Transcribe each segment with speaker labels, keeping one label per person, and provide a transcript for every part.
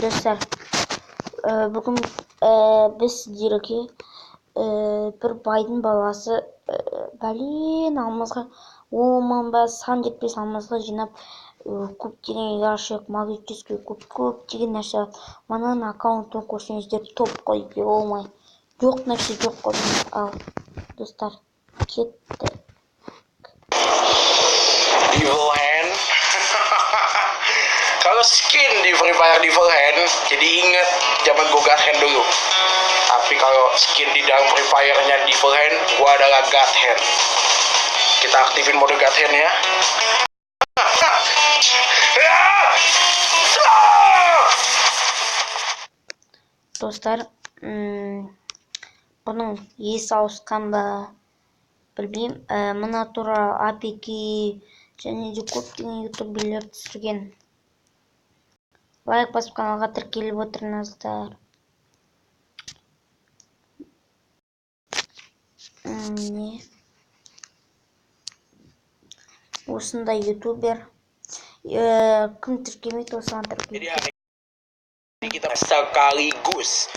Speaker 1: Достар, бүгін біз сіздерге бір байдың баласы бәлен алмазға, оманба сан жетпес алмазға жинап көптеген яшық, магический көптеген нәрсе. Мананың аккаунтын көрсеңіздер топ қой, болмай. Жоқ нәрсе жоқ қой. Ал, достар, кетті.
Speaker 2: Evil Hand. Kalau skin di Free Fire Evil Hand, jadi inget zaman gue God Hand dulu. Tapi kalau skin di dalam Free Fire-nya Evil Hand, gue adalah God Hand. Kita aktifin mode God Hand ya.
Speaker 1: Достар, бұның есі ауысқан ба білмеймін. Мына туралы APK және де көптеген ютуберлер түсірген. Лайк басып каналға тіркеліп отырыңыздар. Не? Осындай ютубер. Кім тіркемейді, осыған тіркеліп.
Speaker 2: Kita sekaligus.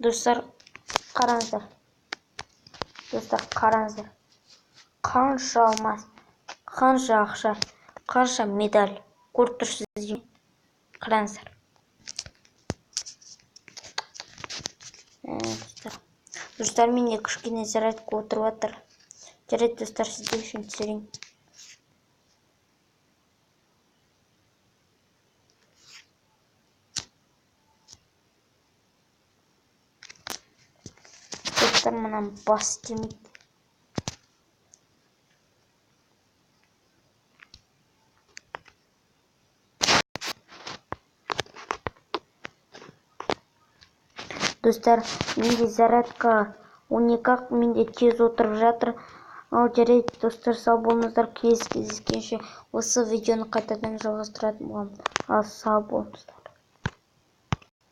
Speaker 1: Достар, қараңыздар. Қанша алмас, қанша ақша, қанша медаль көріп тұрсыздар. Қараңыздар. Достар, менде кішкене зарядка отырып жатыр. Жарайды, достар, сізде үшін түсірейін. Достар, мұнан бас демейді. Достар, менде зарядка 12-ақ, менде тез отырып жатыр. Ал жарайды, достар, сау болыңыздар. Кездескенше осы видеоны қайтадан жалғастыратын боламын. Ал сау болыңыздар.